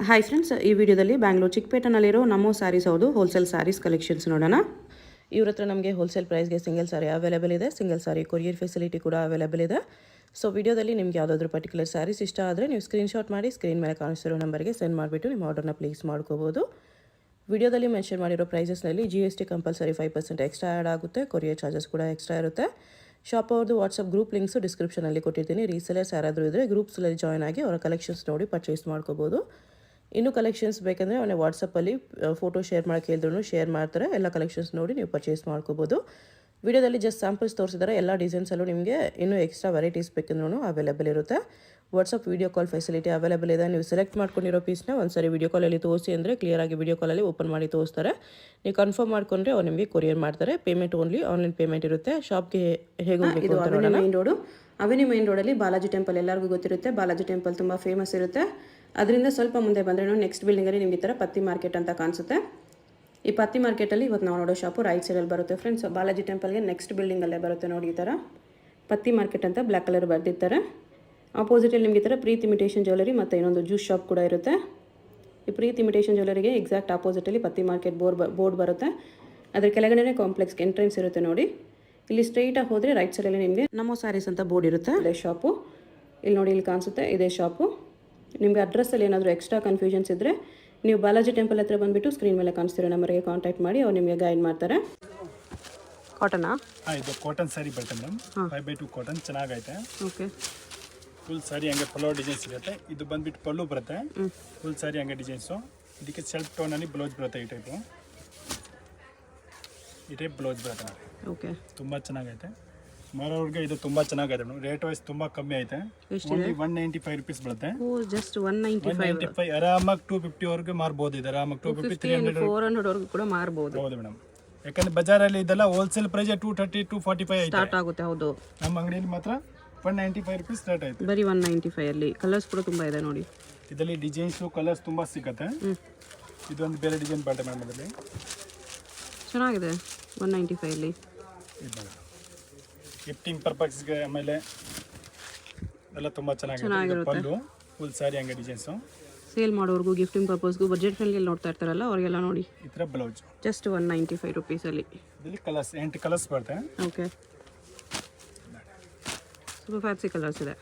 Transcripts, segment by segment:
Hi friends, ಈ ವಿಡಿಯೋದಲ್ಲಿ ಬ್ಯಾಂಗ್ಳೂರು ಚಿಕ್ಕಪೇಟೆನಲ್ಲಿರೋ ನಮೋ ಸ್ಯಾರೀಸ್ ಹೌದು ಹೋಲ್ಸೇಲ್ ಸ್ಯಾರೀಸ್ ಕಲೆಕ್ಷನ್ಸ್ ನೋಡೋಣ. ಇವ್ರ ಹತ್ರ ನಮಗೆ ಹೋಲ್ಸೇಲ್ ಪ್ರೈಸ್ಗೆ ಸಿಂಗಲ್ ಸಾರಿ ಅವೈಲೇಬಲ್ ಇದೆ. ಸಿಂಗಲ್ ಸಾರಿ ಕೊರಿಯರ್ ಫೆಸಿಲಿಟಿ ಕೂಡ ಅವೈಲೇಬಲ್ ಇದೆ. ಸೊ ವಿಡಿಯೋದಲ್ಲಿ ನಿಮಗೆ ಯಾವುದಾದ್ರೂ ಪರ್ಟಿಕ್ಯುಲರ್ ಸ್ಯಾರೀಸ್ ಇಷ್ಟ ಆದರೆ ನೀವು ಸ್ಕ್ರೀನ್ಶಾಟ್ ಮಾಡಿ ಸ್ಕ್ರೀನ್ ಮೇಲೆ ಕಾಣಿಸ್ತಿರೋ ನಂಬರ್ಗೆ ಸೆಂಡ್ ಮಾಡಿಬಿಟ್ಟು ನಿಮ್ಮ ಆರ್ಡರ್ನ ಪ್ಲೇಸ್ ಮಾಡ್ಕೋಬೋದು. ವಿಡಿಯೋದಲ್ಲಿ ಮೆನ್ಷನ್ ಮಾಡಿರೋ ಪ್ರೈಸಸ್ನಲ್ಲಿ GST ಕಂಪಲ್ಸರಿ 5% ಎಕ್ಸ್ಟ್ರಾ ಆ್ಯಡ್ ಆಗುತ್ತೆ. ಕೊರಿಯರ್ ಚಾರ್ಜಸ್ ಕೂಡ ಎಕ್ಸ್ಟ್ರಾ ಇರುತ್ತೆ. ಶಾಪ್ ಅವ್ರದ್ದು ವಾಟ್ಸಪ್ ಗ್ರೂಪ್ ಲಿಂಕ್ಸು ಡಿಸ್ಕ್ರಿಪ್ಷನಲ್ಲಿ ಕೊಟ್ಟಿರ್ತೀನಿ. ರೀಸೆಲರ್ಸ್ ಯಾರಾದರೂ ಇದ್ದರೆ ಗ್ರೂಪ್ಸಲ್ಲಿ ಜಾಯ್ನ್ ಆಗಿ ಅವರ ಕಲೆಕ್ಷನ್ಸ್ ನೋಡಿ ಪರ್ಚೇಸ್ ಮಾಡ್ಕೋಬೋದು. ಇನ್ನೂ ಕಲೆಕ್ಷನ್ಸ್ ಬೇಕಂದರೆ ಅವನೇ ವಾಟ್ಸಪ್ಪಲ್ಲಿ ಫೋಟೋ ಶೇರ್ ಮಾಡೋಕ್ಕೆ ಹೇಳಿದ್ರು ಶೇರ್ ಮಾಡ್ತಾರೆ. ಎಲ್ಲ ಕಲೆಕ್ಷನ್ಸ್ ನೋಡಿ ನೀವು ಪರ್ಚೇಸ್ ಮಾಡ್ಕೋಬೋದು. ವಿಡಿಯೋದಲ್ಲಿ ಜಸ್ಟ್ ಸ್ಯಾಂಪಲ್ಸ್ ತೋರಿಸಿದ್ದಾರೆ. ಎಲ್ಲ ಡಿಸೈನ್ಸಲ್ಲೂ ನಿಮಗೆ ಇನ್ನೂ ಎಕ್ಸ್ಟ್ರಾ ವೆರೈಟೀಸ್ ಬೇಕಂದ್ರೂ ಅವೈಲೇಬಲ್ ಇರುತ್ತೆ. WhatsApp video call facility available ಇದೆ. ನೀವು ಸೆಲೆಕ್ಟ್ ಮಾಡ್ಕೊಂಡಿರೋ ಪೀಸ್ನ ಒಂದ್ಸರಿ ವೀಡಿಯೋ ಕಾಲಲ್ಲಿ ತೋರಿಸಿ ಅಂದರೆ ಕ್ಲಿಯರಾಗಿ ವೀಡಿಯೋ ಕಾಲಲ್ಲಿ ಓಪನ್ ಮಾಡಿ ತೋರಿಸ್ತಾರೆ. ನೀವು ಕನ್ಫರ್ಮ್ ಮಾಡ್ಕೊಂಡ್ರೆ ಅವ್ರು ನಿಮಗೆ ಕೊರಿಯರ್ ಮಾಡ್ತಾರೆ. ಪೇಮೆಂಟ್ ಓನ್ಲಿ ಆನ್ಲೈನ್ ಪೇಮೆಂಟ್ ಇರುತ್ತೆ. ಶಾಪ್ಗೆ ಹೇಗೆ ಹೋಗಬೇಕು ಅಂತ ನೋಡೋಣ. ಮೇನ್ ರೋಡು ಅವೆನ್ಯೂ ಮೇನ್ ರೋಡಲ್ಲಿ ಬಾಲಾಜಿ ಟೆಂಪಲ್ ಎಲ್ಲರಿಗೂ ಗೊತ್ತಿರುತ್ತೆ. ಬಾಲಾಜಿ ಟೆಂಪಲ್ ತುಂಬ ಫೇಮಸ್ ಇರುತ್ತೆ. ಅದರಿಂದ ಸ್ವಲ್ಪ ಮುಂದೆ ಬಂದರೆ ನೆಕ್ಸ್ಟ್ ಬಿಲ್ಡಿಂಗಲ್ಲಿ ನಿಮಗೆ ಈ ಥರ ಪತ್ತಿ ಮಾರ್ಕೆಟ್ ಅಂತ ಕಾಣಿಸುತ್ತೆ. ಈ ಪತ್ತಿ ಮಾರ್ಕೆಟಲ್ಲಿ ಇವತ್ತು ನಾವು ನೋಡೋ ಶಾಪು ರೈಟ್ ಸೈಡಲ್ಲಿ ಬರುತ್ತೆ ಫ್ರೆಂಡ್ಸ್. ಬಾಲಾಜಿ ಟೆಂಪಲ್ಗೆ ನೆಕ್ಸ್ಟ್ ಬಿಲ್ಡಿಂಗಲ್ಲೇ ಬರುತ್ತೆ ನೋಡಿ. ಈ ಥರ ಪತ್ತಿ ಮಾರ್ಕೆಟ್ ಅಂತ ಬ್ಲ್ಯಾಕ್ ಕಲರ್ ಬರೆದಿರ್ತಾರೆ. ಆಪೋಸಿಟಲ್ಲಿ ನಿಮಗೆ ಈ ಥರ ಪ್ರೀತ್ ಇಮಿಟೇಷನ್ ಜ್ಯುವೆಲರಿ ಮತ್ತು ಇನ್ನೊಂದು ಜ್ಯೂಸ್ ಶಾಪ್ ಕೂಡ ಇರುತ್ತೆ. ಈ ಪ್ರೀತ್ ಇಮಿಟೇಷನ್ ಜ್ಯುವೆಲರಿಗೆ ಎಕ್ಸಾಕ್ಟ್ ಆಪೋಸಿಟಲ್ಲಿ ಪತ್ತಿ ಮಾರ್ಕೆಟ್ ಬೋರ್ಡ್ ಬರುತ್ತೆ. ಅದರ ಕೆಳಗಡೆ ಕಾಂಪ್ಲೆಕ್ಸ್ಗೆ ಎಂಟ್ರೆನ್ಸ್ ಇರುತ್ತೆ ನೋಡಿ. ಇಲ್ಲಿ ಸ್ಟ್ರೈಟಾಗಿ ಹೋದರೆ ರೈಟ್ ಸೈಡಲ್ಲಿ ನಿಮಗೆ ನಮೋ ಸ್ಯಾರೀಸ್ ಅಂತ ಬೋರ್ಡ್ ಇರುತ್ತೆ. ಇದೇ ಶಾಪು ಇಲ್ಲಿ ನೋಡಿ, ಇಲ್ಲಿ ಕಾಣಿಸುತ್ತೆ ಇದೇ ಶಾಪು. ನಿಮಗೆ ಅಡ್ರೆಸ್ಸಲ್ಲಿ ಏನಾದರೂ ಎಕ್ಸ್ಟ್ರಾ ಕನ್ಫ್ಯೂಷನ್ಸ್ ಇದ್ದರೆ ನೀವು ಬಾಲಾಜಿ ಟೆಂಪಲ್ ಹತ್ರ ಬಂದುಬಿಟ್ಟು ಸ್ಕ್ರೀನ್ ಮೇಲೆ ಕಾಣಿಸ್ತಿರೋ ನಂಬರ್ಗೆ ಕಾಂಟ್ಯಾಕ್ಟ್ ಮಾಡಿ ಅವ್ರು ನಿಮಗೆ ಗೈಡ್ ಮಾಡ್ತಾರೆ. ಕಾಟನಾ? ಹಾಂ, ಇದು ಕಾಟನ್ ಸ್ಯಾರಿ ಬರುತ್ತೆ ಮೇಡಮ್. 5x2 ಕಾಟನ್ ಚೆನ್ನಾಗೈತೆ. ಓಕೆ. ಫುಲ್ ಸ್ಯಾರಿ ಹಂಗೆ ಪಲ್ಲೋ ಡಿಸೈನ್ಸ್ ಇರುತ್ತೆ. ಇದು ಬಂದ್ಬಿಟ್ಟು ಪಲ್ಲು ಬರುತ್ತೆ. ಫುಲ್ ಸ್ಯಾರಿ ಹಂಗೆ ಡಿಸೈನ್ಸು. ಇದಕ್ಕೆ ಸೆಲ್ಫ್ ಟೋನಲ್ಲಿ ಬ್ಲೌಸ್ ಬರುತ್ತೆ. ಈ ಟೈಪ್ ಬ್ಲೌಸ್ ಬರುತ್ತೆ ನೋಡಿ. ಓಕೆ. ತುಂಬ ಚೆನ್ನಾಗೈತೆ. ಮಾರೋರಿಗೆ ಇದು ತುಂಬ ಚೆನ್ನಾಗೈತೆ ಮೇಡಮ್. ರೇಟ್ ವೈಸ್ ತುಂಬ ಕಮ್ಮಿ ಐತೆ. ಓನ್ಲಿ 195 ರುಪೀಸ್ ಬರುತ್ತೆ. ಜಸ್ಟ್ 195. ಆರಾಮಾಗಿ 250 ವರೆಗೂ ಮಾರ್ಬೋದು. ಇದು ಆರಾಮಾಗಿ 250 300 400 ವರೆಗೂ ಕೂಡ ಮಾರ್ಬೋದು. ಹೌದು ಮೇಡಮ್. ಯಾಕಂದ್ರೆ ಬಜಾರಲ್ಲಿ ಇದೆಲ್ಲ ಹೋಲ್ಸೇಲ್ ಪ್ರೈಸ್ 230 245 ಸ್ಟಾರ್ಟ್ ಆಗುತ್ತೆ. ಹೌದು, ನಮ್ಮ ಅಂಗಡಿಯಲ್ಲಿ ಮಾತ್ರ 195 ರುಪೀಸ್ ಸ್ಟಾರ್ಟ್ ಆಯ್ತು. ಬರೀ 195 ಅಲ್ಲಿ. ಕಲರ್ಸ್ ಕೂಡ ತುಂಬ ಇದೆ ನೋಡಿ. ಇದರಲ್ಲಿ ಡಿಸೈನ್ಸು ಕಲರ್ಸ್ ತುಂಬ ಸಿಗುತ್ತೆ. ಇದೊಂದು ಬೇರೆ ಡಿಸೈನ್ ಬರುತ್ತೆ ಮೇಡಮ್. ಅದರಲ್ಲಿ ಚೆನ್ನಾಗಿದೆ 195 ಅಲ್ಲಿ. ಇದು ಗಿಫ್ಟಿಂಗ್ ಪರ್ಪಸ್ಗೆ ಆಮೇಲೆ ಎಲ್ಲ ತುಂಬ ಚೆನ್ನಾಗಿದೆ. ಪಲ್ಲು ಫುಲ್ ಸ್ಯಾರಿ ಹಂಗೆ ಡಿಸೈನ್ಸು. ಸೇಲ್ ಮಾಡೋರ್ಗೂ ಗಿಫ್ಟಿಂಗ್ ಪರ್ಪಸ್ಗೂ ಬಜೆಟ್ ಫ್ರೆಂಡ್ಲಿ ನೋಡ್ತಾ ಇರ್ತಾರಲ್ಲ ಅವರಿಗೆಲ್ಲ ನೋಡಿ. ಈ ಥರ ಬ್ಲೌಸ್ ಜಸ್ಟ್ 195 ರುಪೀಸಲ್ಲಿ. ಇದರಲ್ಲಿ ಕಲರ್ಸ್ 8 ಕಲರ್ಸ್ ಬರುತ್ತೆ. ಓಕೆ. ಸ್ವಲ್ಪ ಫ್ಯಾನ್ಸಿ ಕಲರ್ಸ್ ಇದೆ.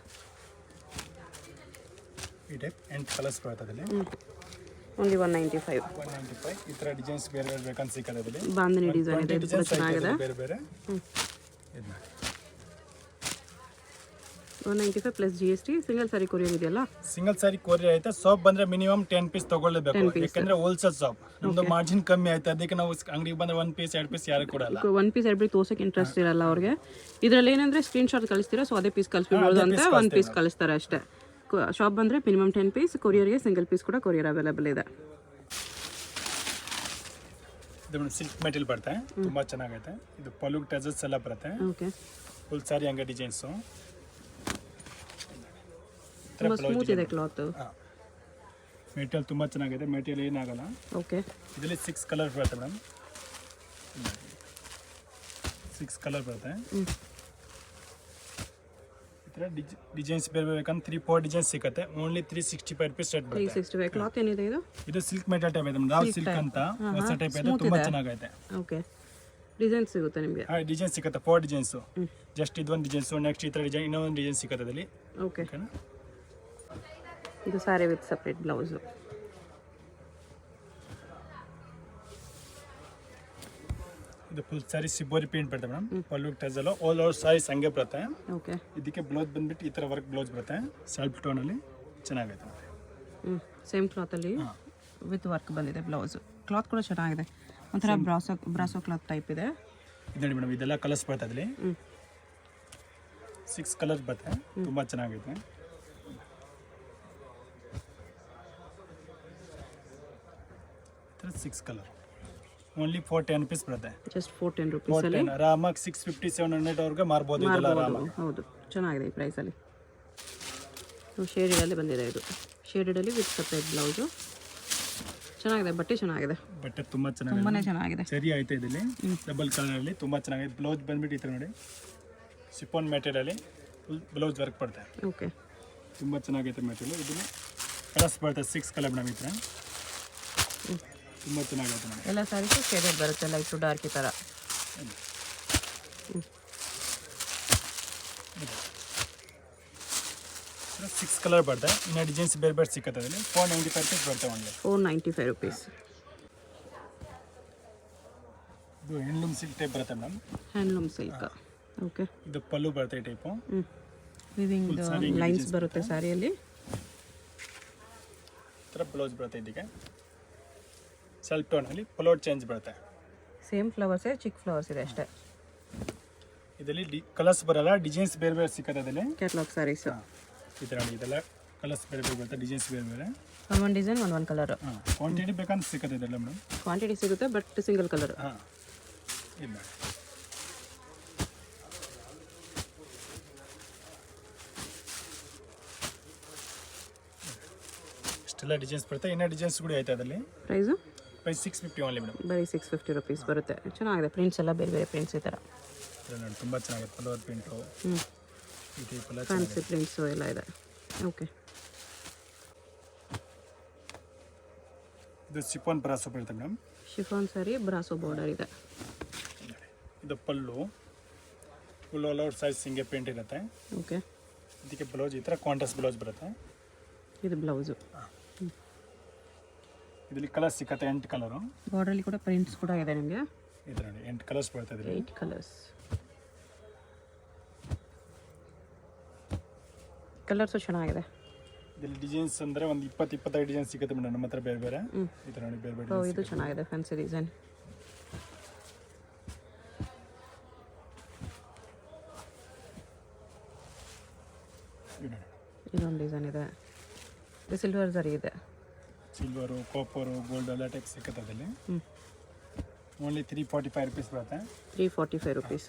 ಈ ಟೈಪ್ 8 ಕಲರ್ಸ್ ಬರುತ್ತೆ ಅದರಲ್ಲಿ. ಓನ್ಲಿ 195. ಈ ಥರ ಡಿಸೈನ್ಸ್ ಬೇರೆ ಬೇರೆ ಬೇಕಂತ ಸಿಕ್ಕತ್ತೆ ಅದರಲ್ಲಿ. ಬಾಂಧನಿ ಡಿಸೈನ್ ಇದೆ, ಇದು ಚೆನ್ನಾಗಿದೆ. ಬೇರೆ ಬೇರೆ 195 plus GST. Single sari courier ಇದೆಯಲ್ಲ? ಸಿಂಗಲ್ ಸಾರಿ ಕೊರಿಯರ್ ಐತೆ. ಶಾಪ್ ಬಂದ್ರೆ ಮಿನಿಮಮ್ 10 ಪೀಸ್ ತಗೊಳ್ಳೇಬೇಕು. ಯಾಕಂದ್ರೆ ಹೋಲ್ಸೇಲ್ ಶಾಪ್ ನಮ್ದು ಮಾರ್ಜಿನ್ ಕಮ್ಮಿ ಆಯ್ತು. ಅದಕ್ಕೆ ನಾವು ಅಂಗಡಿಗೆ ಬಂದ್ರೆ 1 ಪೀಸ್ 2 ಪೀಸ್ ಯಾರು ಕೊಡಲ್ಲ. 1 ಪೀಸ್ 2 ಪೀಸ್ ತೋರ್ಸಕ್ಕೆ ಇಂಟ್ರೆಸ್ಟ್ ಇರಲ್ಲ ಅವ್ರಿಗೆ. ಇದರಲ್ಲಿ ಏನಂದ್ರೆ ಸ್ಕ್ರೀನ್ ಶಾಟ್ ಕಳಿಸ್ತೀರಾ, ಸೊ ಅದೇ ಪೀಸ್ ಕಳಿಸ್ಬಿಡ್ಬೋದು ಅಂತ 1 ಪೀಸ್ ಕಳಿಸ್ತಾರೆ ಅಷ್ಟೇ. ಶಾಪ್ ಬಂದರೆ ಮಿನಿಮಮ್ 10 ಪೀಸ್. ಕೊರಿಯರ್ಗೆ ಸಿಂಗಲ್ ಪೀಸ್ ಕೂಡ ಕೊರಿಯರ್ ಅವೈಲೇಬಲ್ ಇದೆ. ಇದು ಸಿಲ್ಕ್ ಮೆಟೀರಿಯಲ್ ಬರುತ್ತೆ. ತುಂಬಾ ಚೆನ್ನಾಗೈತೆ. ಇದು ಪಲ್ಲು ಟಚಸ್ ಎಲ್ಲ ಬರುತ್ತೆ. ಓಕೆ. ಫುಲ್ ಸಾರಿ ಹಂಗೆ ಡಿಸೈನ್ಸು. ತುಂಬ ಸ್ಮೂತ್ ಇದೆ ಕ್ಲಾತ್. ಮೆಟೀರಿಯಲ್ ತುಂಬ ಚೆನ್ನಾಗಿದೆ. ಮೆಟೀರಿಯಲ್ ಏನಾಗಲ್ಲ. ಓಕೆ. ಇದರಲ್ಲಿ 6 ಕಲರ್ ಬರುತ್ತೆ ಮೇಡಮ್. 6 ಕಲರ್ ಬರುತ್ತೆ. ಈ ಥರ ಡಿಸೈನ್ಸ್ ಬೇರೆ ಬೇಕಂದ್ರೆ 3-4 ಡಿಸೈನ್ಸ್ ಸಿಗುತ್ತೆ. ಓನ್ಲಿ 365 ರುಪೀಸ್ ರೇಟ್ ಬರುತ್ತೆ. 365. ಕ್ಲಾತ್ ಏನಿದೆ ಇದು? ಇದು ಸಿಲ್ಕ್ ಮೆಟೀರಿಯಲ್ ಟೈಪ್ ಇದೆ. ರಾವ್ ಸಿಲ್ಕ್ ಅಂತ ಹೊಸ ಟೈಪ್ ಇದೆ. ತುಂಬ ಚೆನ್ನಾಗೈತೆ. ಓಕೆ. ಡಿಸೈನ್ ಸಿಗುತ್ತೆ ನಿಮಗೆ? ಹಾಂ, ಡಿಸೈನ್ ಸಿಗುತ್ತೆ. 4 ಡಿಸೈನ್ಸು. ಜಸ್ಟ್ ಇದೊಂದು ಡಿಸೈನ್ಸು. ನೆಕ್ಸ್ಟ್ ಈ ಥರ ಡಿಸೈನ್ ಇನ್ನೊಂದು ಡಿಸೈನ್ ಸಿಗುತ್ತೆ ಅದರಲ್ಲಿ. ಓಕೆ. ಇದು ಸಾರಿ ವಿತ್ ಸಪ್ರೇಟ್ ಬ್ಲೌಸು. ಇದು ಫುಲ್ ಸಾರಿ ಸಿಬೋರಿ ಪೇಂಟ್ ಬರುತ್ತೆ ಮೇಡಮ್. ಪಲ್ಲು ಟಚ್ ಆಲ್ ಓವರ್ ಸಾರೀಸ್ ಹಂಗೆ ಬರುತ್ತೆ. ಓಕೆ. ಇದಕ್ಕೆ ಬ್ಲೌಸ್ ಬಂದ್ಬಿಟ್ಟು ಈ ಥರ ವರ್ಕ್ ಬ್ಲೌಸ್ ಬರುತ್ತೆ. ಸೆಲ್ಫ್ ಟೋನಲ್ಲಿ ಚೆನ್ನಾಗೈತೆ. ಸೇಮ್ ಕ್ಲಾತಲ್ಲಿ ವಿತ್ ವರ್ಕ್ ಬಂದಿದೆ ಬ್ಲೌಸು. ಕ್ಲಾತ್ ಕೂಡ ಚೆನ್ನಾಗಿದೆ. ಒಂಥರ ಬ್ರಾಸೋ ಕ್ಲಾತ್ ಟೈಪ್ ಇದೆ. ಇದು ನೋಡಿ ಮೇಡಮ್, ಇದೆಲ್ಲ ಕಲರ್ಸ್ ಬರುತ್ತೆ ಅದರಲ್ಲಿ. 6 ಕಲರ್ಸ್ ಬರುತ್ತೆ. ತುಂಬ ಚೆನ್ನಾಗೈತೆ. ಈ ಥರ 6 ಕಲರ್ ಓನ್ಲಿ 410 ರುಪೀಸ್ ಬರುತ್ತೆ. ಜಸ್ಟ್ 410 ರುಪೀಸಲ್ಲಿ ಆರಾಮಾಗಿ 650-700 ಅವ್ರಿಗೆ ಮಾರ್ಬೋದು. ಹೌದು, ಚೆನ್ನಾಗಿದೆ ಈ ಪ್ರೈಸಲ್ಲಿ. ಶೇಡೆಡಲ್ಲಿ ಬಂದಿದೆ. ಇದು ಶೇಡೆಡಲ್ಲಿ ವಿತ್ ಸಪ್ರೇಟ್ ಬ್ಲೌಸು. ಚೆನ್ನಾಗಿದೆ. ಬಟ್ಟೆ ಚೆನ್ನಾಗಿದೆ. ಬಟ್ಟೆ ತುಂಬ ಚೆನ್ನಾಗಿದೆ. ಸರಿ ಆಯ್ತು. ಇದರಲ್ಲಿ ಡಬಲ್ ಕಲರಲ್ಲಿ ತುಂಬ ಚೆನ್ನಾಗಿದೆ. ಬ್ಲೌಸ್ ಬಂದ್ಬಿಟ್ಟು ಈ ಥರ ನೋಡಿ ಶಿಫಾನ್ ಮೆಟೀರಿಯಲಲ್ಲಿ ಫುಲ್ ಬ್ಲೌಸ್ ವರ್ಕ್ ಬರುತ್ತೆ. ಓಕೆ. ತುಂಬ ಚೆನ್ನಾಗೈತೆ ಮೆಟೀರಿಯಲ್. ಇದನ್ನು ಕಲರ್ಸ್ ಬರುತ್ತೆ 6 ಕಲರ್ ಮೇಡಮ್ ಈ ಥರ ತುಂಬ ಚೆನ್ನಾಗಿರುತ್ತೆ ಮೇಡಮ್. ಎಲ್ಲ ಸ್ಯಾರೀಸು ಶೇಡೆಡ್ ಬರುತ್ತೆ, ಲೈಟ್ ಟು ಡಾರ್ಕ್ ಈ ಥರ. 6 ಕಲರ್ ಬರುತ್ತೆ. ಇನ್ನು ಡಿಸೈನ್ಸ್ ಬೇರೆ ಬೇರೆ ಸಿಕ್ಕತ್ತೆ ಅದರಲ್ಲಿ. 495 rupees ಬರುತ್ತೆ ಓನ್ಲಿ. 495 rupees. ಇದು ಹ್ಯಾಂಡ್ಲೂಮ್ ಸಿಲ್ಕ್ ಟೈಪ್ ಬರುತ್ತೆ ಮೇಡಮ್. Handloom silk. ಓಕೆ. ಇದು ಪಲ್ಲು ಬರುತ್ತೆ ಈ ಟೈಪು. ವಿವಿಂಗ್ ಲೈನ್ಸ್ ಬರುತ್ತೆ ಸ್ಯಾರಿಯಲ್ಲಿ. ಈ ಥರ ಬ್ಲೌಸ್ ಬರುತ್ತೆ ಇದಕ್ಕೆ. ಸೆಲ್ಫ್ ಟೋನಲ್ಲಿ ಪಲೋಡ್ ಚೇಂಜ್ ಬರುತ್ತೆ. ಸೇಮ್ ಫ್ಲವರ್ಸೇ, ಚಿಕ್ಕ ಫ್ಲವರ್ಸ್ ಇದೆ ಅಷ್ಟೇ. ಇದರಲ್ಲಿ ಕಲರ್ಸ್ ಬರಲ್ಲ, ಡಿಸೈನ್ಸ್ ಬೇರೆ ಬೇರೆ ಸಿಕ್ಕತ್ತೆ ಅದರಲ್ಲಿ. ಕ್ಯಾಟ್ಲಾಗ್ ಸ್ಯಾರೀಸ್ ಈ ಥರ ನೋಡಿ, ಇದೆಲ್ಲ ಕಲರ್ಸ್ ಬೇರೆ ಬೇರೆ ಬರುತ್ತೆ, ಡಿಸೈನ್ಸ್ ಬೇರೆ ಬೇರೆ. ಒಂದು ಡಿಸೈನ್ ಒಂದು ಕಲರ್. ಕ್ವಾಂಟಿಟಿ ಬೇಕಂತ ಸಿಕ್ಕತ್ತೆ ಇದೆಲ್ಲ ಮೇಡಮ್. ಕ್ವಾಂಟಿಟಿ ಸಿಗುತ್ತೆ ಬಟ್ ಸಿಂಗಲ್ ಕಲರ್. ಹಾಂ ಇಲ್ಲ ಇಷ್ಟೆಲ್ಲ ಡಿಸೈನ್ಸ್ ಬರುತ್ತೆ. ಇನ್ನೂ ಡಿಸೈನ್ಸ್ ಕೂಡ ಐತೆ ಅದರಲ್ಲಿ. Price price 650 only madam. ಬರೀ 650 rupees ಬರುತ್ತೆ. ಚೆನ್ನಾಗಿದೆ ಪ್ರಿಂಟ್ಸ್ ಎಲ್ಲ ಬೇರೆ ಬೇರೆ ಪ್ರಿಂಟ್ಸ್ ಈ ಥರ. ನೋಡಿ ತುಂಬ ಚೆನ್ನಾಗಿದೆ ಪಲೋರ್ ಪ್ರಿಂಟು. ಈ ಟೈಪ್ ಎಲ್ಲ ಫ್ಯಾನ್ಸಿ ಪ್ರಿಂಟ್ಸು ಎಲ್ಲ ಇದೆ. ಓಕೆ. ಇದು ಶಿಫಾನ್ ಬ್ರಾಸೋ ಬರುತ್ತೆ madam. Chiffon sari brasso border ಇದೆ. ಇದು ಪಲ್ಲು ಫುಲ್ ಆಲ್ ಔಟ್ ಸೈಜ್ ಹಿಂಗೆ ಪ್ರಿಂಟ್ ಇರುತ್ತೆ. ಓಕೆ. ಇದಕ್ಕೆ ಬ್ಲೌಸ್ ಈ ಥರ ಕಾಂಟ್ರಾಸ್ಟ್ ಬ್ಲೌಸ್ ಬರುತ್ತೆ. ಇದು ಬ್ಲೌಸು. ಇದರಲ್ಲಿ ಕಲರ್ಸ್ ಸಿಕ್ಕತ್ತೆ 8 ಕಲರು. ಬಾರ್ಡರಲ್ಲಿ ಕೂಡ ಪ್ರಿಂಟ್ಸ್ ಕೂಡ ಇದೆ ನಿಮಗೆ. ಈ ಥರ ನೋಡಿ 8 ಕಲರ್ಸ್ ಬರುತ್ತೆ ಇದರಲ್ಲಿ. 8 ಕಲರ್ಸ್. ಕಲರ್ಸು ಚೆನ್ನಾಗಿದೆ. ಇದರಲ್ಲಿ ಡಿಸೈನ್ಸ್ ಅಂದರೆ ಒಂದು 20-25 ಡಿಸೈನ್ ಸಿಗುತ್ತೆ ಮೇಡಮ್ ನಮ್ಮ ಹತ್ರ ಬೇರೆ ಬೇರೆ. ಈ ಥರ ನೋಡಿ ಬೇರೆ ಬೇರೆ. ಇದು ಚೆನ್ನಾಗಿದೆ ಫ್ಯಾನ್ಸಿ ಡಿಸೈನ್. ಇದೊಂದು ಡಿಸೈನ್ ಇದೆ. ಸಿಲ್ವರ್ ಜರಿ ಇದೆ. ಸಿಲ್ವರು, ಕಾಪರು, ಗೋಲ್ಡ್ ಎಲ್ಲ ಟೈಪ್ ಸಿಕ್ಕತ್ತೆ ಅದರಲ್ಲಿ. ಓನ್ಲಿ 345 rupees ಬರುತ್ತೆ. 345 rupees.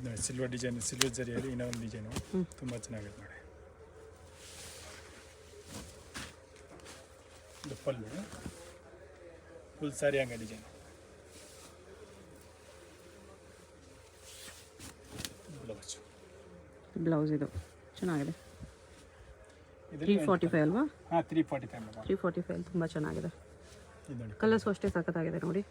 ನೋಡಿ ಸಿಲ್ವರ್ ಡಿಸೈನ್, ಸಿಲ್ವರ್ ಜರಿಯಲ್ಲಿ ಇನ್ನೊಂದು ಡಿಸೈನು ತುಂಬ ಚೆನ್ನಾಗಿದೆ ನೋಡಿ. ಇದು ಪಲ್ಲು ಫುಲ್ ಸ್ಯಾರಿ ಹಂಗೆ ಡಿಸೈನ್. ಬ್ಲೌಸ್ ಇದು ಚೆನ್ನಾಗಿದೆ. 345 ಅಲ್ವಾ? ಹಾಂ 345 ಮೇಡಮ್. 345 ತುಂಬ ಚೆನ್ನಾಗಿದೆ. ಇದು ನೋಡಿ ಕಲರ್ಸು ಅಷ್ಟೇ ಸಖತ್ತಾಗಿದೆ ನೋಡಿ.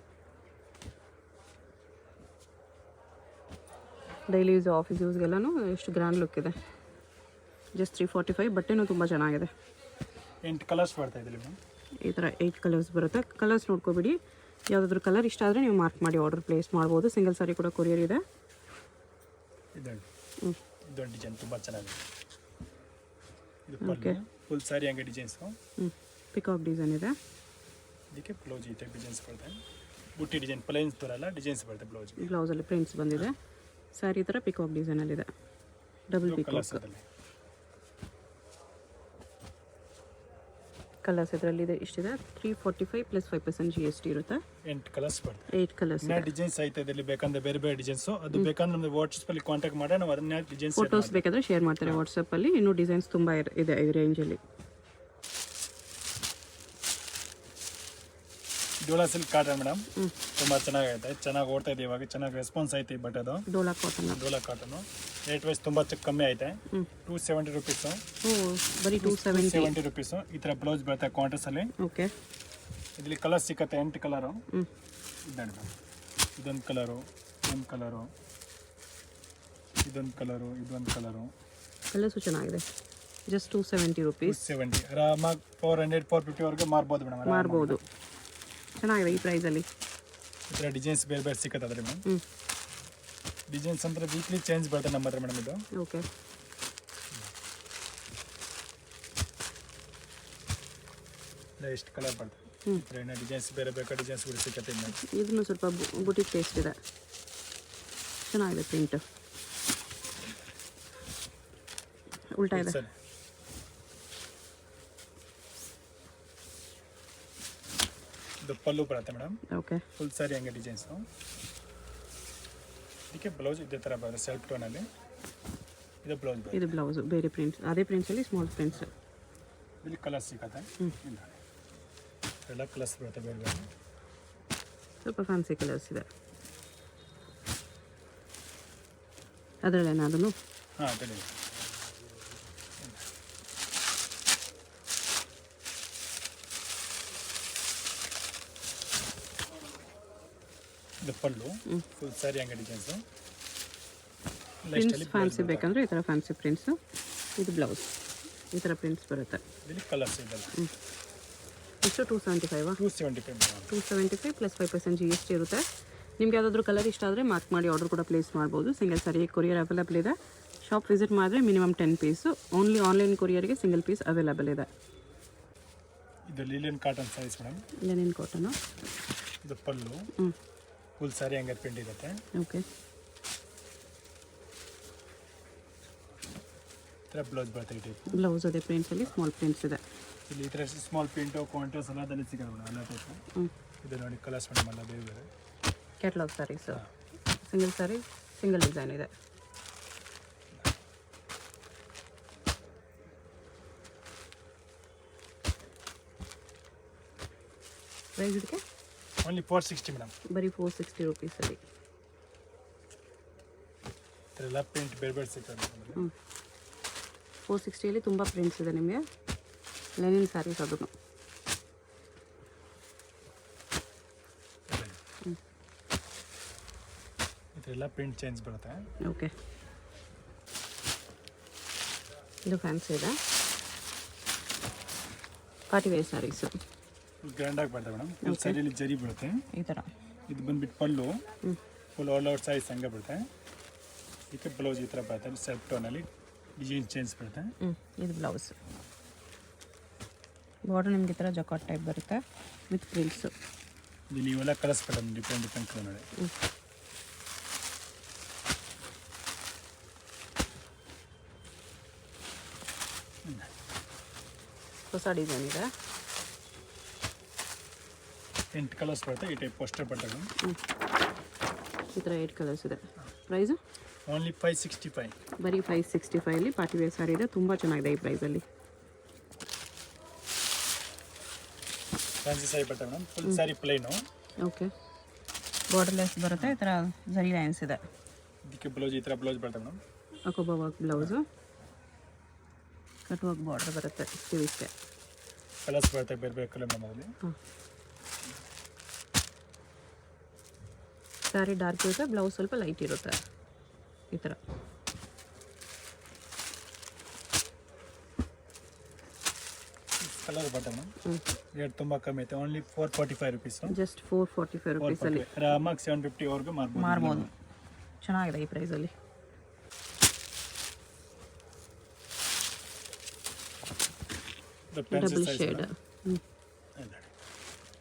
ಡೈಲಿ ಯೂಸ್, ಆಫೀಸ್ ಯೂಸ್ಗೆಲ್ಲನೂ ಎಷ್ಟು ಗ್ರ್ಯಾಂಡ್ ಲುಕ್ ಇದೆ. ಜಸ್ಟ್ 345. ಬಟ್ಟೆನೂ ತುಂಬ ಚೆನ್ನಾಗಿದೆ. 8 ಕಲರ್ಸ್ ಬರ್ತಾ ಇದೆ ಮೇಡಮ್. ಈ ಥರ 8 ಕಲರ್ಸ್ ಬರುತ್ತೆ. ಕಲರ್ಸ್ ನೋಡ್ಕೊಬಿಡಿ, ಯಾವುದಾದ್ರೂ ಕಲರ್ ಇಷ್ಟ ಆದರೆ ನೀವು ಮಾರ್ಕ್ ಮಾಡಿ ಆರ್ಡರ್ ಪ್ಲೇಸ್ ಮಾಡ್ಬೋದು. ಸಿಂಗಲ್ ಸಾರಿ ಕೂಡ ಕೊರಿಯರ್ ಇದೆ. ಇದೊಂದು ಡಿಸೈನ್ ತುಂಬ ಚೆನ್ನಾಗಿದೆ. ಇದು ಪಲ್ಲು ಫುಲ್ ಸ್ಯಾರಿ ಹಂಗೆ ಡಿಸೈನ್ಸು. ಪಿಕಾಕ್ ಡಿಸೈನ್ ಇದೆ. ಇದಕ್ಕೆ ಬ್ಲೌಸ್ ಈ ಟೈಪ್ ಡಿಸೈನ್ಸ್ ಬರುತ್ತೆ. ಬುಟ್ಟಿ ಡಿಸೈನ್ ಪ್ಲೈನ್ಸ್ ಬರಲ್ಲ, ಡಿಸೈನ್ಸ್ ಬರುತ್ತೆ ಬ್ಲೌಸ್. ಬ್ಲೌಸಲ್ಲಿ ಪ್ರಿಂಟ್ಸ್ ಬಂದಿದೆ. ಸ್ಯಾರಿ ಥರ ಪಿಕಾಕ್ ಡಿಸೈನಲ್ಲಿದೆ. ಡಬಲ್ ಪಿಕಾಕ್ ಕಲರ್ಸ್ ಇದರಲ್ಲಿ ಇದೆ. ಇಷ್ಟಿದೆ. 345 + 5% GST ಇರುತ್ತೆ. 8 ಕಲರ್ಸ್ ಬರುತ್ತೆ. 8 ಕಲರ್ಸ್. ಇನ್ನೂ ಡಿಸೈನ್ಸ್ ಐತೆ ಇದರಲ್ಲಿ. ಬೇಕಂದ್ರೆ ಬೇರೆ ಬೇರೆ ಡಿಸೈನ್ಸು ಅದು ಬೇಕಂದ್ರೆ ನಮಗೆ ವಾಟ್ಸಪ್ಪಲ್ಲಿ ಕಾಂಟ್ಯಾಕ್ಟ್ ಮಾಡಿ ನಾವು ಅದನ್ನ ಡಿಸೈನ್ಸ್ ಫೋಟೋಸ್ ಬೇಕಾದರೆ ಶೇರ್ ಮಾಡ್ತಾರೆ ವಾಟ್ಸಪ್ಪಲ್ಲಿ. ಇನ್ನೂ ಡಿಸೈನ್ಸ್ ತುಂಬ ಇದೆ ಈ ರೇಂಜಲ್ಲಿ. Dhola silk cotton madam. ತುಂಬ ಚೆನ್ನಾಗೈತೆ, ಚೆನ್ನಾಗಿ ಓಡ್ತಾ ಇದೆ ಇವಾಗ, ಚೆನ್ನಾಗಿ ರೆಸ್ಪಾನ್ಸ್ ಐತೆ. ಬಟ್ ಅದು Dola cotton. Dola cotton rate wise ತುಂಬ ಕಮ್ಮಿ ಐತೆ. 270 rupees. ಬರೀ 270 rupees. ಈ ಥರ ಬ್ಲೌಸ್ ಬರುತ್ತೆ ಕಾಂಟ್ರಾಸ್ಟಲ್ಲಿ. ಓಕೆ. ಇದರಲ್ಲಿ ಕಲರ್ ಸಿಕ್ಕತ್ತೆ 8 ಕಲರು. ಇದೊಂದು ಕಲರು, ಇದೊಂದು ಕಲರು, ಇದೊಂದು ಕಲರು, ಇದೊಂದು ಕಲರು. ಕಲರ್ಸು ಚೆನ್ನಾಗಿದೆ. Just 270 rupees. 270 ಆರಾಮಾಗಿ 400-450ವರೆಗೆ ಮಾರ್ಬೋದು ಮೇಡಮ್. ಮಾರ್ಬೋದು. ಚೆನ್ನಾಗಿದೆ ಈ ಪ್ರೈಸಲ್ಲಿ. ಈ ಥರ ಡಿಸೈನ್ಸ್ ಬೇರೆ ಬೇರೆ ಸಿಕ್ಕತ್ತೆ ಅದರಲ್ಲಿ ಮೇಡಮ್. ಡಿಸೈನ್ಸ್ ಅಂದರೆ ವೀಕ್ಲಿ ಚೇಂಜ್ ಬರುತ್ತೆ ನಮ್ಮ ಹತ್ರ ಮೇಡಮ್ ಇದು. ಓಕೆ. ಎಷ್ಟು ಕಲರ್ ಬರ್ತದೆ. ಏನೋ ಡಿಸೈನ್ಸ್ ಬೇರೆ ಬೇರೆ ಡಿಸೈನ್ಸ್ ಕೂಡ ಸಿಕ್ಕತ್ತೆ. ಇದನ್ನು ಸ್ವಲ್ಪ ಬುಟಿಕ್ ಟೇಸ್ಟ್ ಇದೆ. ಚೆನ್ನಾಗಿದೆ ಪ್ರಿಂಟ್. ಉಲ್ಟಾ ಇದೆ. ಇದು ಪಲ್ಲು ಬರುತ್ತೆ ಮೇಡಮ್. ಓಕೆ. ಫುಲ್ ಸ್ಯಾರಿ ಹಂಗೆ ಡಿಸೈನ್ಸು. ಇದಕ್ಕೆ ಬ್ಲೌಸ್ ಇದೇ ಥರ ಬರುತ್ತೆ ಸೆಲ್ಫ್ ಟೋನಲ್ಲಿ. ಇದು ಬ್ಲೌಸ್ ಬರುತ್ತೆ. ಇದು ಬ್ಲೌಸು ಬೇರೆ ಪ್ರಿಂಟ್ಸ್, ಅದೇ ಪ್ರಿಂಟ್ಸಲ್ಲಿ ಸ್ಮಾಲ್ ಪ್ರಿಂಟ್ಸ್. ಇಲ್ಲಿ ಕಲರ್ಸ್ ಸಿಕ್ಕತ್ತೆ. ಎಲ್ಲ ಕಲರ್ಸ್ ಬರುತ್ತೆ ಬೇರೆ ಬೇರೆ. ಸ್ವಲ್ಪ ಫ್ಯಾನ್ಸಿ ಕಲರ್ಸ್ ಇದೆ ಅದರಲ್ಲೇನಾ ಅದನ್ನು. ಹಾಂ ಅದರಲ್ಲಿ ಇದು ಪಲ್ಲು ಫುಲ್ ಸ್ಯಾರಿ ಹಂಗೆ ಡಿಸೈನ್ಸು ಪ್ರಿಂಟ್ಸ್ ಫ್ಯಾನ್ಸಿ ಬೇಕಂದರೆ ಈ ಥರ ಫ್ಯಾನ್ಸಿ ಪ್ರಿಂಟ್ಸು. ಇದು ಬ್ಲೌಸ್ ಈ ಥರ ಪ್ರಿಂಟ್ಸ್ ಬರುತ್ತೆ. ಇದರಲ್ಲಿ ಕಲರ್ಸ್ ಇದೆಲ್ಲ. ಎಷ್ಟು 275 275 ಪ್ಲಸ್ 5% GST ಇರುತ್ತೆ. ನಿಮ್ಗೆ ಯಾವುದಾದ್ರೂ ಕಲರ್ ಇಷ್ಟ ಆದರೆ ಮಾರ್ಕ್ ಮಾಡಿ ಆರ್ಡರ್ ಕೂಡ ಪ್ಲೇಸ್ ಮಾಡ್ಬೋದು. ಸಿಂಗಲ್ ಸಾರಿ ಕೊರಿಯರ್ ಅವೈಲೇಬಲ್ ಇದೆ. ಶಾಪ್ ವಿಸಿಟ್ ಮಾಡಿದ್ರೆ ಮಿನಿಮಮ್ 10 ಪೀಸು. ಓನ್ಲಿ ಆನ್ಲೈನ್ ಕೊರಿಯರ್ಗೆ ಸಿಂಗಲ್ ಪೀಸ್ ಅವೈಲೇಬಲ್ ಇದೆ. ಇದು linen cotton saris madam. Linen cotton. ಇದು ಪಲ್ಲು ಫುಲ್ ಸ್ಯಾರಿ ಹಂಗೆ ಪ್ರಿಂಟ್ ಇರುತ್ತೆ. ಓಕೆ. ಈ ಥರ ಬ್ಲೌಸ್ ಬರುತ್ತೆ. ಈ ಟೈಪ್ ಬ್ಲೌಸ್ ಅದೇ ಪ್ರಿಂಟ್ಸಲ್ಲಿ ಸ್ಮಾಲ್ ಪ್ರಿಂಟ್ಸ್ ಇದೆ. ಇಲ್ಲಿ ಈ ಥರ ಸ್ಮಾಲ್ ಪ್ರಿಂಟು ಕಾಂಟ್ರಾಸ್ಟ್ ಎಲ್ಲದಲ್ಲಿ ಸಿಗೋದು ಮೇಡಮ್ ಎಲ್ಲ ಟೈಪು. ಇದು ನೋಡಿ ಕಲರ್ಸ್ ಮೇಡಮ್ ಎಲ್ಲ ಬೇರೆ ಬೇರೆ catalogue saris. Single sari single design ಇದೆ. ಪ್ರೈಸ್ ಇದಕ್ಕೆ ಓನ್ಲಿ 460 ಮೇಡಮ್. ಬರೀ 460 ರುಪೀಸಲ್ಲಿ. ಎಲ್ಲ ಪ್ರಿಂಟ್ ಬೇರೆ ಬೇರೆ ಸಿಗ್ತದೆ. 460ಯಲ್ಲಿ ತುಂಬ ಪ್ರಿಂಟ್ಸ್ ಇದೆ ನಿಮಗೆ. ಲೆನಿನ್ ಸ್ಯಾರೀಸ್ ಅದನ್ನು. ಇದೆಲ್ಲ ಪ್ರಿಂಟ್ ಚೇಂಜ್ ಬರುತ್ತೆ. ಓಕೆ. ಇದು ಫ್ಯಾನ್ಸಿ ಇದೆ. ಪಾರ್ಟಿ ವೇರ್ ಸ್ಯಾರೀಸು ಫುಲ್ ಗ್ರ್ಯಾಂಡಾಗಿ ಬರ್ತದೆ ಮೇಡಮ್. ಫುಲ್ ಸ್ಯಾರಿಯಲ್ಲಿ ಜರಿ ಬರುತ್ತೆ ಈ ಥರ. ಇದು ಬಂದುಬಿಟ್ಟು ಪಲ್ಲು ಫುಲ್ ಆಲ್ ಔಟ್ ಸೈಜ್ ಹಂಗೆ ಬರುತ್ತೆ. ಇದಕ್ಕೆ ಬ್ಲೌಸ್ ಈ ಥರ ಬರುತ್ತೆ. ಸೆಲ್ಫ್ ಟೋನಲ್ಲಿ ಡಿಸೈನ್ ಚೇಂಜ್ ಬರುತ್ತೆ. ಇದು ಬ್ಲೌಸ್. ಬಾರ್ಡರ್ ನಿಮ್ಗೆ ಈ ಥರ ಜಕಾಟ್ ಟೈಪ್ ಬರುತ್ತೆ ವಿತ್ ಪ್ರಿಂಟ್ಸು. ಇಲ್ಲಿ ಇವೆಲ್ಲ ಕಲರ್ಸ್ ಮೇಡಮ್ ಡಿಫ್ರೆಂಟ್ ಕಲರ್ ನೋಡಿ. ಹೊಸ ಡಿಸೈನ್ ಇದೆ. 8 ಕಲರ್ಸ್ ಬರುತ್ತೆ. ಈ ಟೈಪ್ ಪೋಸ್ಟರ್ ಬರ್ತದೆ. ಈ ಥರ 8 ಕಲರ್ಸ್ ಇದೆ. Price only 565. ಬರೀ 565ಅಲ್ಲಿ ಪಾರ್ಟಿ ವೇರ್ ಸ್ಯಾರಿ ಇದೆ. ತುಂಬ ಚೆನ್ನಾಗಿದೆ ಈ ಪ್ರೈಸಲ್ಲಿ. ಫ್ಯಾನ್ಸಿ ಸ್ಯಾರಿ ಬರ್ತದೆ madam. Full sari plain. Okay. Borderless ಬರುತ್ತೆ. ಈ ಥರ ಜರಿ ಲೈನ್ಸ್ ಇದೆ. ಇದಕ್ಕೆ ಬ್ಲೌಸ್ ಈ ಥರ ಬ್ಲೌಸ್ ಬರ್ತದೆ ಮೇಡಮ್. ಅಕೋಬಾ work blouse. Cut work border ಬರುತ್ತೆ ಸ್ಲೀವ್ಸ್ಗೆ. ಕಲರ್ಸ್ ಬರುತ್ತೆ ಬೇರೆ ಬೇರೆ ಕಲರ್ ನಮ್ಮಲ್ಲಿ. ಸ್ಯಾರಿ ಡಾರ್ಕ್ ಇರುತ್ತೆ. ಬ್ಲೌಸ್ ಸ್ವಲ್ಪ ಲೈಟ್ ಇರುತ್ತೆ ಈ ಥರ. ಕಲರ್ ಬರ್ತದೆ ಮೇಡಮ್. ರೇಟ್ ತುಂಬ ಕಮ್ಮಿ ಐತೆ. Only 445 rupees. ಜಸ್ಟ್ 445 ರುಪೀಸಲ್ಲಿ ಆರಾಮಾಗಿ 750ವರೆಗೂ ಮಾರ್ಬೋದು. ಚೆನ್ನಾಗಿದೆ ಈ ಪ್ರೈಸಲ್ಲಿ. Double shade.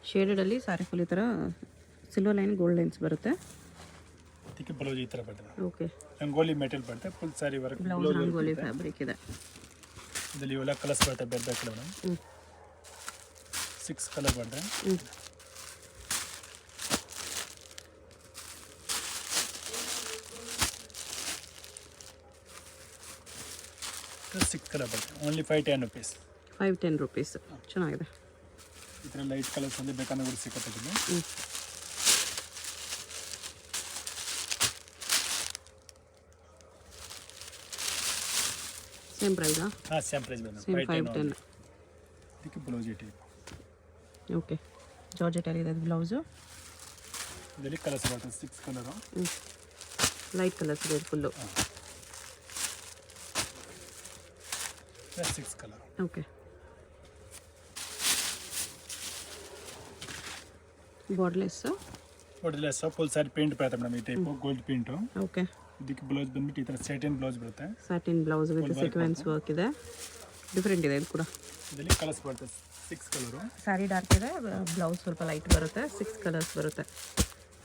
ಶೇಡೆಡಲ್ಲಿ ಸ್ಯಾರಿ ಫುಲ್ ಈ ಥರ ಸಿಲ್ವರ್ ಲೈನ್ ಗೋಲ್ಡ್ ಲೈನ್ಸ್ ಬರುತ್ತೆ. ಇದಕ್ಕೆ ಬ್ಲೌಸ್ ಈ ಥರ ಬರ್ತದೆ. ಓಕೆ. ರಂಗೋಲಿ ಮೆಟೀರಿಯಲ್ ಬರುತ್ತೆ. Full sari work blouse rangoli fabric ಇದೆ. ಇದರಲ್ಲಿ ಇವೆಲ್ಲ ಕಲರ್ಸ್ ಬರುತ್ತೆ ಬೇರೆ ಬೇರೆ ಕಲರ್ ಮೇಡಮ್. 6 ಕಲರ್ ಬರುತ್ತೆ. 6 ಕಲರ್ ಬರುತ್ತೆ. Only 510 rupees. 510 ರುಪೀಸ್. ಚೆನ್ನಾಗಿದೆ. ಈ ಥರ ಲೈಟ್ ಕಲರ್ಸ್ ಅಲ್ಲಿ ಬೇಕಂದ್ರೆ ಕೂಡ ಸಿಕ್ಕತ್ತಿದೆ. ಸೇಮ್ ಪ್ರೈಸಾ? ಹಾಂ ಸೇಮ್ ಪ್ರೈಸ್ ಬರುತ್ತೆ. 510. ಇದಕ್ಕೆ ಬ್ಲೌಸ್ ಈ ಟೈಪ್. ಓಕೆ. ಜಾರ್ಜೆಟಲ್ಲಿ ಇದೆ ಬ್ಲೌಸು. ಇದರಲ್ಲಿ ಕಲರ್ಸ್ ಬರ್ತದೆ 6 ಕಲರು. ಲೈಟ್ ಕಲರ್ಸ್ ಇದೆ full. 6 colour. Okay. Borderless. Borderless full sari print ಬರುತ್ತೆ ಮೇಡಮ್. ಈ ಟೈಪು ಗೋಲ್ಡ್ ಪ್ರಿಂಟು. ಓಕೆ. ಇದಕ್ಕೆ ಬ್ಲೌಸ್ ಬಂದ್ಬಿಟ್ಟು ಈ ಥರ ಸ್ಯಾಟಿನ್ ಬ್ಲೌಸ್ ಬರುತ್ತೆ. Satin blouse with sequence work ಇದೆ. ಡಿಫ್ರೆಂಟ್ ಇದೆ ಇದು ಕೂಡ. ಇದರಲ್ಲಿ ಕಲರ್ಸ್ ಬರುತ್ತೆ 6 ಕಲರು. ಸ್ಯಾರಿ ಡಾರ್ಕ್ ಇದೆ. ಬ್ಲೌಸ್ ಸ್ವಲ್ಪ ಲೈಟ್ ಬರುತ್ತೆ. 6 ಕಲರ್ಸ್ ಬರುತ್ತೆ.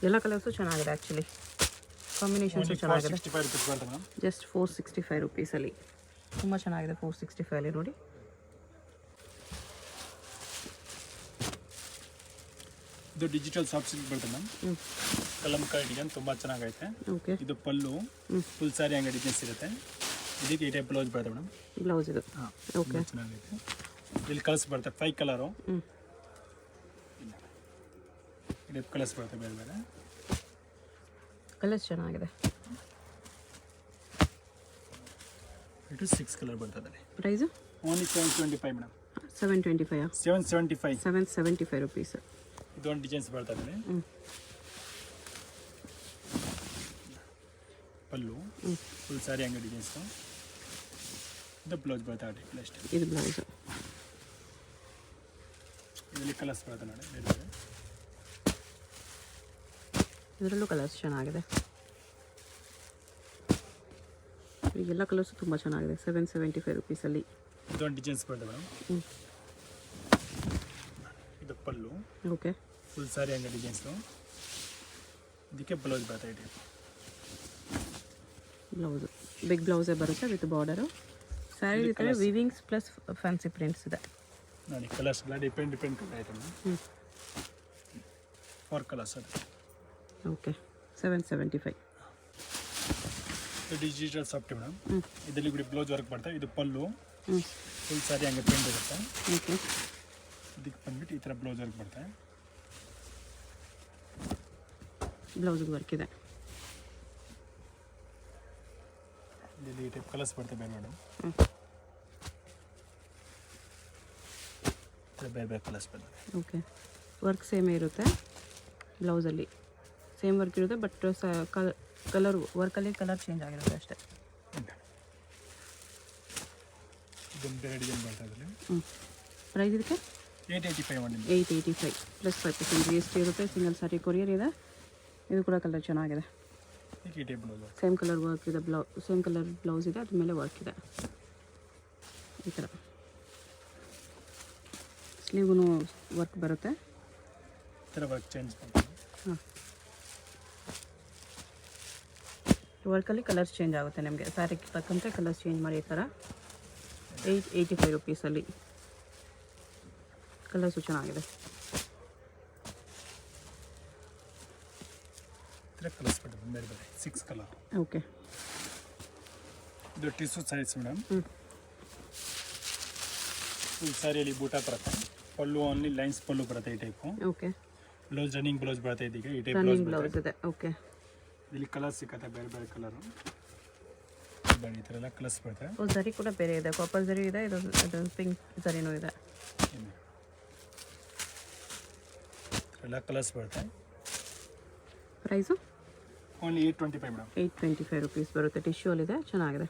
ಎಲ್ಲ ಕಲರ್ಸು ಚೆನ್ನಾಗಿದೆ ಆ್ಯಕ್ಚುಲಿ. ಕಾಂಬಿನೇಷನ್ಸು ಚೆನ್ನಾಗಿದೆ. 465 ರುಪೀಸ್ ಬರುತ್ತೆ ಮೇಡಮ್. ಜಸ್ಟ್ 465 ರುಪೀಸಲ್ಲಿ ತುಂಬ ಚೆನ್ನಾಗಿದೆ. 465ಅಲ್ಲಿ ನೋಡಿ. ಇದು ಡಿಜಿಟಲ್ ಸಾಫ್ಟ್ ಸಿಲ್ಕ್ ಬರುತ್ತೆ ಮ್ಯಾಮ್. ಕಲಂಕಾರಿ ಡಿಸೈನ್ ತುಂಬ ಚೆನ್ನಾಗೈತೆ. ಓಕೆ. ಇದು ಪಲ್ಲು ಫುಲ್ ಸ್ಯಾರಿ ಹಂಗೆ ಡಿಸೈನ್ಸ್ ಇರುತ್ತೆ. ಇದಕ್ಕೆ ಈ ಟೈಪ್ ಬ್ಲೌಸ್ ಬರುತ್ತೆ ಮೇಡಮ್. ಬ್ಲೌಸ್ ಇದು. ಹಾಂ ಓಕೆ. ಚೆನ್ನಾಗೈತೆ. ಇಲ್ಲಿ ಕಲರ್ಸ್ ಬರುತ್ತೆ 5 ಕಲರು. ಇದು ಕಲರ್ಸ್ ಬರುತ್ತೆ ಬೇರೆ ಬೇರೆ ಕಲರ್ಸ್ ಚೆನ್ನಾಗಿದೆ. ಇದು 6 ಕಲರ್ ಬರ್ತದೆ. Price only 725 madam. 725. 775 775 ರುಪೀಸ್. ಇದೊಂದು ಡಿಸೈನ್ಸ್ ಬರ್ತದೆ. ಪಲ್ಲು ಫುಲ್ ಸಾರಿ ಹಂಗೆ ಡಿಸೈನ್ಸು. ಇದು ಬ್ಲೌಸ್ ಬರುತ್ತೆ ಆರ್ಟಿಕಲ್ ಅಷ್ಟೇ. ಇದು ಬ್ಲೌಸು. ಇದರಲ್ಲಿ ಕಲರ್ಸ್ ಬರುತ್ತೆ ನೋಡಿ ಬೇರೆ ಬೇರೆ. ಇದರಲ್ಲೂ ಕಲರ್ಸ್ ಚೆನ್ನಾಗಿದೆ. ಈಗೆಲ್ಲ ಕಲರ್ಸು ತುಂಬ ಚೆನ್ನಾಗಿದೆ. 775 ರುಪೀಸಲ್ಲಿ. ಇದೊಂದು ಡಿಸೈನ್ಸ್ ಬರುತ್ತೆ ಮೇಡಮ್. ಇದು ಪಲ್ಲು. ಓಕೆ. ಫುಲ್ ಸಾರಿ ಹಂಗೆ ಡಿಸೈನ್ಸು. ಇದಕ್ಕೆ ಬ್ಲೌಸ್ ಬರುತ್ತೆ ಟೈಪ್. ಬ್ಲೌಸು ಬಿಗ್ ಬ್ಲೌಸೇ ಬರುತ್ತೆ ವಿತ್ ಬಾರ್ಡರು. ಸ್ಯಾರಿ ಜೊತೆ ವಿವಿಂಗ್ಸ್ ಪ್ಲಸ್ ಫ್ಯಾನ್ಸಿ ಪ್ರಿಂಟ್ಸ್ ಇದೆ ನೋಡಿ. ಕಲರ್ಸ್ ಎಲ್ಲ ಡಿಪೆಂಡ್ ಕಲರ್ ಐಟಮ್. 4 ಕಲರ್ಸ್ ಅದು. ಓಕೆ. 775. ಇದು ಡಿಜಿಟಲ್ ಸಾಫ್ಟ್ ಮೇಡಮ್. ಇದರಲ್ಲಿ ಕೂಡ ಬ್ಲೌಸ್ ವರ್ಕ್ ಬರ್ತದೆ. ಇದು ಪಲ್ಲು ಫುಲ್ ಸಾರಿ ಹಂಗೆ ಪ್ರಿಂಟ್ ಇರುತ್ತೆ. ಓಕೆ. ಇದಕ್ಕೆ ಬಂದ್ಬಿಟ್ಟು ಈ ಥರ ಬ್ಲೌಸ್ ವರ್ಕ್ ಬರ್ತದೆ. ಬ್ಲೌಸಿಗೆ ವರ್ಕ್ ಇದೆ. ಇಲ್ಲಿ ಈ ಟೈಪ್ ಕಲರ್ಸ್ ಬರ್ತದೆ ಬೇರೆ ಮೇಡಮ್. ಬೇರೆ ಬೇರೆ ಕಲರ್ಸ್ ಬರ್ತದೆ. ಓಕೆ. ವರ್ಕ್ ಸೇಮೇ ಇರುತ್ತೆ. ಬ್ಲೌಸಲ್ಲಿ ಸೇಮ್ ವರ್ಕ್ ಇರುತ್ತೆ, ಬಟ್ ಕಲರ್ ವರ್ಕಲ್ಲಿ ಕಲರ್ ಚೇಂಜ್ ಆಗಿರುತ್ತೆ ಅಷ್ಟೇ. ಇದೊಂದು ಬೇರೆ ಡಿಸೈನ್ ಬರ್ತಾ ಇದರಲ್ಲಿ. ಪ್ರೈಸ್ ಇದಕ್ಕೆ 885 ಮಾಡಿ. 885 ಪ್ಲಸ್ 5% GST ಇರುತ್ತೆ. ಸಿಂಗಲ್ ಸಾರಿ ಕೊರಿಯರ್ ಇದೆ. ಇದು ಕೂಡ ಕಲರ್ ಚೆನ್ನಾಗಿದೆ. ಈ type blouse same colour work ಇದೆ. ಸೇಮ್ ಕಲರ್ ಬ್ಲೌಸ್ ಇದೆ, ಅದ್ರ ಮೇಲೆ ವರ್ಕ್ ಇದೆ. ಈ ಥರ ಸ್ಲೀವ್ಗೂ ವರ್ಕ್ ಬರುತ್ತೆ. ಈ ಥರ ವರ್ಕ್ ಚೇಂಜ್ ಮಾಡ್ತೀವಿ. ಹಾಂ. ವರ್ಕಲ್ಲಿ ಕಲರ್ಸ್ ಚೇಂಜ್ ಆಗುತ್ತೆ ನಿಮಗೆ. ಸ್ಯಾರಿಗೆ ತಕ್ಕಂತೆ ಕಲರ್ಸ್ ಚೇಂಜ್ ಮಾಡಿ. ಈ ಥರ 885 ರುಪೀಸಲ್ಲಿ. ಕಲರ್ಸು ಚೆನ್ನಾಗಿದೆ. ಈ ಥರ ಕಲರ್ಸ್ ಬರ್ತದೆ ಬೇರೆ ಬೇರೆ 6 ಕಲರ್. ಓಕೆ. ಇದು ಟಿಶ್ಯೂ ಸೈಜ್ ಮೇಡಮ್. ಫುಲ್ ಸಾರಿಯಲ್ಲಿ ಬೂಟ ಬರುತ್ತೆ. ಪಲ್ಲು ಓನ್ಲಿ ಲೈನ್ಸ್ ಪಲ್ಲು ಬರುತ್ತೆ ಈ type. Okay. Blouse running blouse ಬರುತ್ತೆ. ಇದೀಗ ಈ ಟೈಪ್ ರನ್ನಿಂಗ್ ಬ್ಲೌಸ್ ಇದೆ. ಓಕೆ. ಇಲ್ಲಿ ಕಲರ್ ಸಿಕ್ಕತ್ತೆ ಬೇರೆ ಬೇರೆ ಕಲರು. ಈ ಥರ ಎಲ್ಲ ಕಲರ್ಸ್ ಬರ್ತದೆ. ಜರಿ ಕೂಡ ಬೇರೆ ಇದೆ. ಕಾಪರ್ ಜರಿ ಇದೆ. ಇದು ಪಿಂಕ್ ಜರಿನೂ ಇದೆ. ಎಲ್ಲ ಕಲರ್ಸ್ ಬರುತ್ತೆ. Price only 825 madam. 825 ರುಪೀಸ್ ಬರುತ್ತೆ. ಟಿಶ್ಯೂ ಅಲ್ಲಿದೆ, ಚೆನ್ನಾಗಿದೆ.